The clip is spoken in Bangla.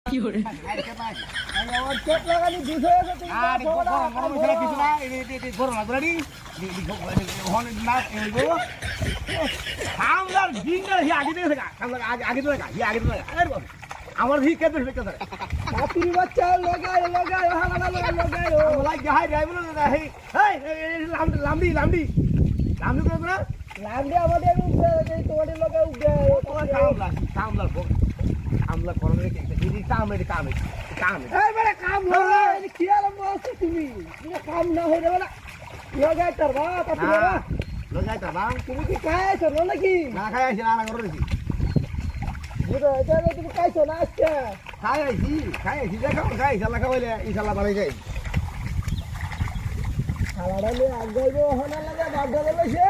কি করে আমার হি কে ধরবে কে ধরে কাপির বাচ্চা লাগায় লাগায় হালা লাগায় আমার গায় গায় বলে না হে এই লামডি লামডি লামডি করে না লামডি আমাদের উঠে এই তোমাদের লগা উঠে কামলা কামলা করনে কে দিদি কামে কামে কামে এই বড় কাম হলো এই কি আরাম বলছো তুমি এটা কাম না হইলে বড় লাগায় করবা কাপিরা লগাই তা বাং তুমি কি খাইছো নাকি না খাই আছি না করেছি বুঝো এটা তুমি খাইছো না আজকে খাই আছি দেখো খাই ইনশাআল্লাহ খাওয়াইলে ইনশাআল্লাহ বাড়াই যাই খালাড়া নিয়ে আগাইবো হনা লাগে বাদ ধরে বসে